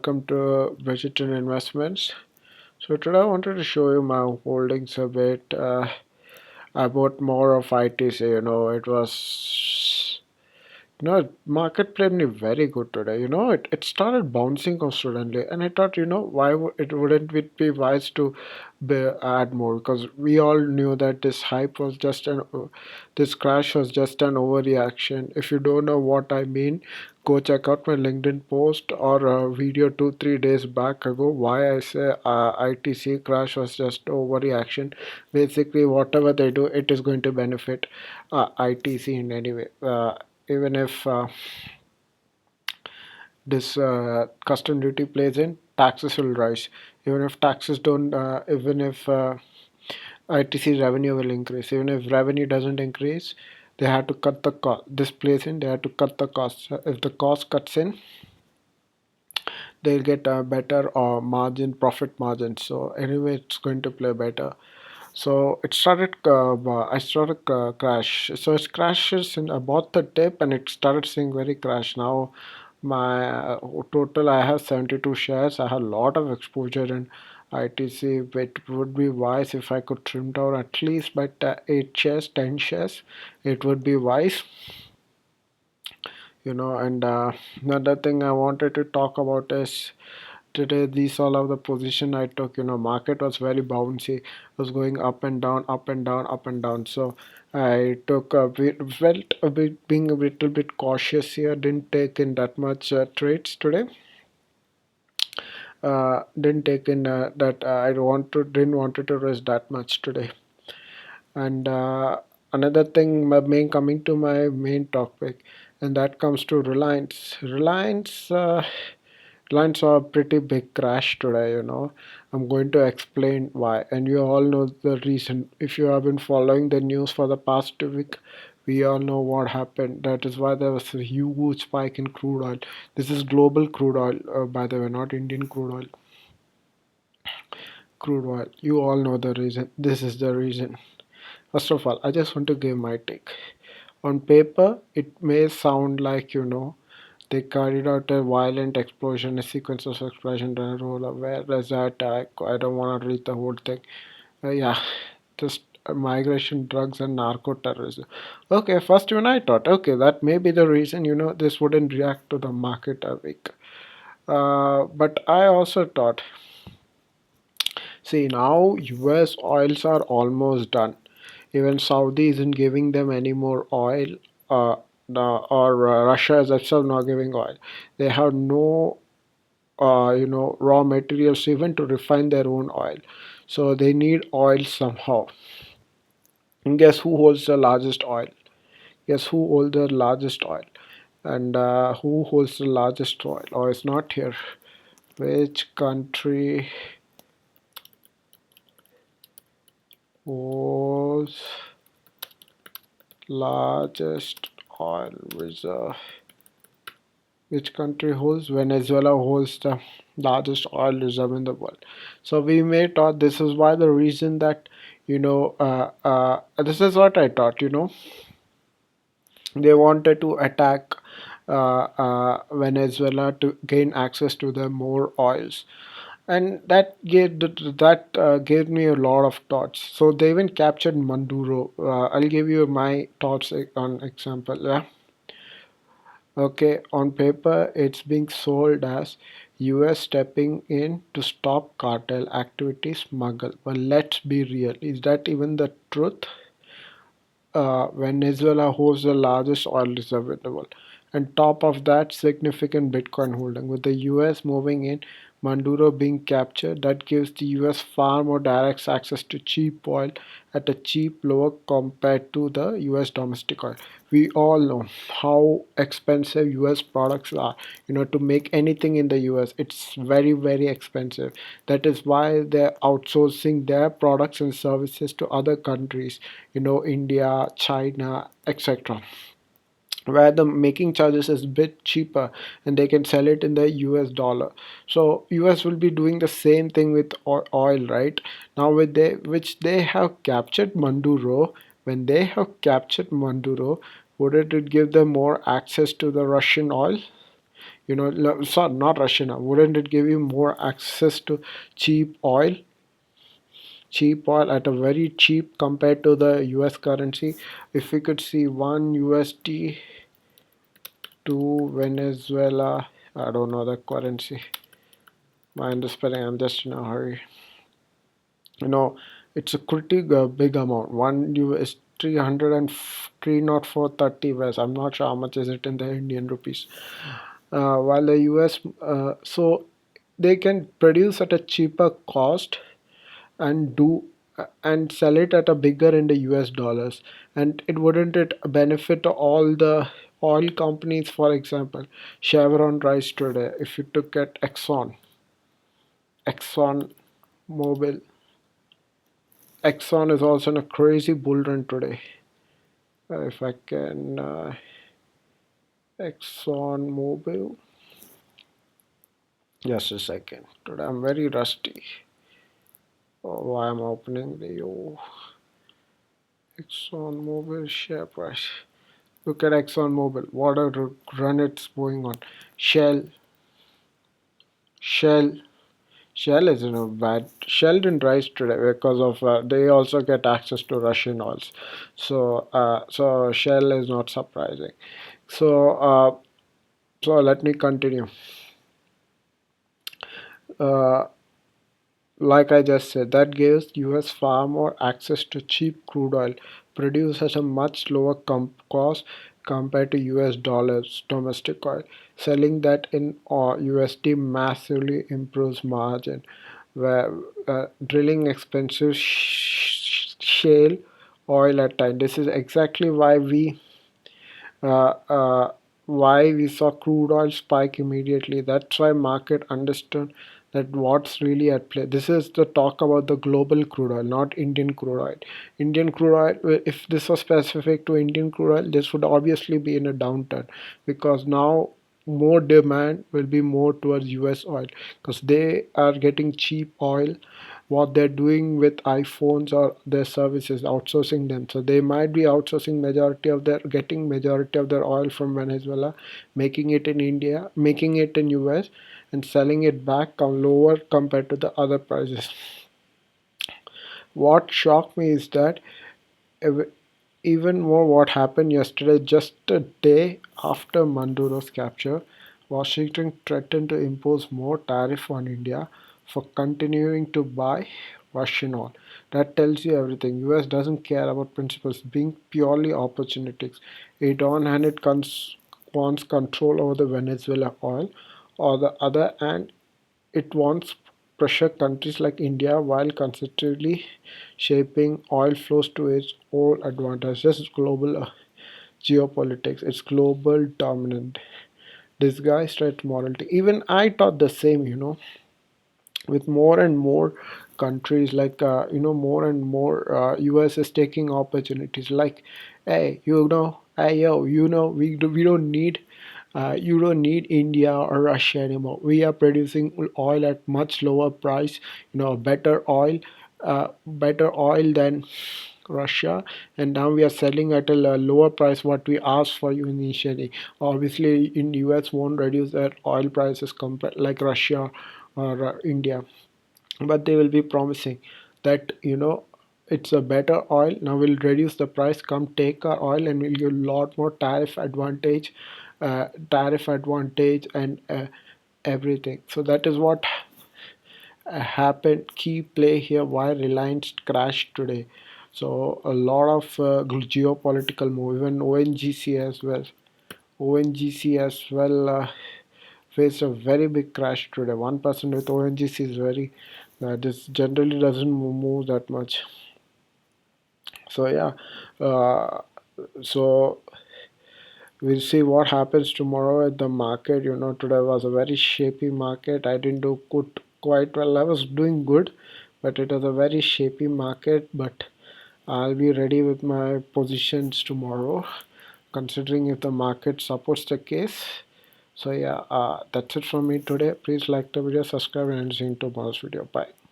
welcome to Vegetal Investments. So today I wanted to show you my holdings a bit. I bought more of ITC. It was market played me very good today. It started bouncing off suddenly, and I thought, why it wouldn't it be wise to add more? Because we all knew that this hype was this crash was just an overreaction. If you don't know what I mean, go check out my LinkedIn post or a video 2-3 days back ago. Why I say ITC crash was just overreaction. Basically, whatever they do, it is going to benefit ITC in any way. Even if this custom duty plays in, taxes will rise. Even if taxes don't, even if ITC revenue will increase. Even if revenue doesn't increase, they have to cut the cost. This plays in, they have to cut the cost. If the cost cuts in, they'll get a better profit margin. So anyway, it's going to play better. So it started. I started crash. So it crashes in about the dip, and it started seeing very crash. Now my total, I have 72 shares. I have a lot of exposure in ITC. It would be wise if I could trim down at least by 8 shares, 10 shares. It would be wise. And another thing I wanted to talk about is today these all of the position I took. Market was very bouncy. It was going up and down, up and down, up and down. So I took felt a bit, being a little bit cautious here. Didn't take in that much trades today. Didn't take in that I didn't wanted to risk that much today. And another thing, my main coming to my main topic, and that comes to Reliance. Reliance saw a pretty big crash today. I'm going to explain why, and you all know the reason. If you have been following the news for the past week, we all know what happened. That is why there was a huge spike in crude oil. This is global crude oil, by the way, not Indian crude oil. Crude oil. You all know the reason. This is the reason. First of all, I just want to give my take. On paper, it may sound like, they carried out a violent explosion, a sequence of explosion, and a roll of whereas attack. I don't want to read the whole thing. Yeah, just migration, drugs, and narco terrorism. Okay, first when I thought, okay, that may be the reason, this wouldn't react to the market a week. But I also thought, see, now US oils are almost done. Even Saudi isn't giving them any more oil, uh, or Russia is itself not giving oil. They have no, raw materials even to refine their own oil. So they need oil somehow. And guess who holds the largest oil? Guess who holds the largest oil? And who holds the largest oil? Oh, it's not here. Which country holds largest oil reserve? Which country holds? Venezuela holds the largest oil reserve in the world. So we may thought this is why the reason that this is what I thought. They wanted to attack Venezuela to gain access to the more oils, and that gave me a lot of thoughts. So they even captured Maduro. I'll give you my thoughts on example. Yeah. Okay, on paper, it's being sold as US stepping in to stop cartel activity smuggle. But let's be real, is that even the truth? Venezuela holds the largest oil reserve in the world. And top of that, significant Bitcoin holding. With the US moving in, Maduro being captured, that gives the US far more direct access to cheap oil at a cheap lower compared to the US domestic oil. We all know how expensive US products are. To make anything in the US, it's very, very expensive. That is why they're outsourcing their products and services to other countries, India, China, etc., where the making charges is a bit cheaper and they can sell it in the US dollar. So US will be doing the same thing with oil, right? Now which they have captured Maduro. When they have captured Maduro, wouldn't it give them more access to the Russian oil? Sorry, not Russia now. Wouldn't it give you more access to cheap oil? Cheap oil at a very cheap compared to the US currency. If we could see one USD to Venezuela, I don't know the currency. Mind the spelling, I'm just in a hurry. You know, it's a pretty big amount. One US 303 not 430 West. I'm not sure how much is it in the Indian rupees. While the US, so they can produce at a cheaper cost and sell it at a bigger in the US dollars, and it wouldn't it benefit all the oil companies? For example, Chevron rise today. If you took at Exxon Mobil, Exxon is also in a crazy bull run today. If I can, Exxon Mobil. Just a second. Today I'm very rusty. Oh, why I'm opening the Exxon Mobil share price. Look at Exxon Mobil. What a run it's going on. Shell, Shell, Shell is in a bad. Shell didn't rise today because of they also get access to Russian oils. So Shell is not surprising. So so let me continue. Uh, like I just said, that gives US far more access to cheap crude oil produced at a much lower cost compared to US dollars domestic oil. Selling that in USD massively improves margin. Where drilling expensive shale oil at time. This is exactly uh, uh, why we saw crude oil spike immediately. That's why market understood that what's really at play. This is the talk about the global crude oil, not Indian crude oil. Indian crude oil, if this was specific to Indian crude oil, this would obviously be in a downturn because now more demand will be more towards US oil because they are getting cheap oil. What they're doing with iPhones or their services, outsourcing them. So they might be outsourcing getting majority of their oil from Venezuela, making it in India, making it in US, and selling it back lower compared to the other prices. What shocked me is that even more what happened yesterday, just a day after Maduro's capture, Washington threatened to impose more tariff on India for continuing to buy Russian oil. That tells you everything. US doesn't care about principles being purely opportunistic. It on hand it wants control over the Venezuela oil, or the other hand it wants pressure countries like India while constantly shaping oil flows to its own advantage. This is global geopolitics. It's global dominant, disguised as morality. Even I thought the same, with more and more countries like more and more US is taking opportunities like, hey, hey yo, we don't need you don't need India or Russia anymore. We are producing oil at much lower price, better oil than Russia, and now we are selling at a lower price what we asked for you initially. Obviously, in US won't reduce their oil prices compared like Russia or India, but they will be promising that it's a better oil. Now we'll reduce the price. Come take our oil, and we'll give a lot more tariff advantage, and everything. So that is what happened. Key play here why Reliance crashed today. So a lot of geopolitical move. Even ONGC as well. ONGC as well faced a very big crash today. 1% with ONGC is very. This generally doesn't move that much. So yeah. Uh, so we'll see what happens tomorrow at the market. Today was a very shapy market. I didn't do good quite well. I was doing good, but it was a very shapy market. But I'll be ready with my positions tomorrow, considering if the market supports the case. So yeah, that's it from me today. Please like the video, subscribe, and see you in tomorrow's video. Bye.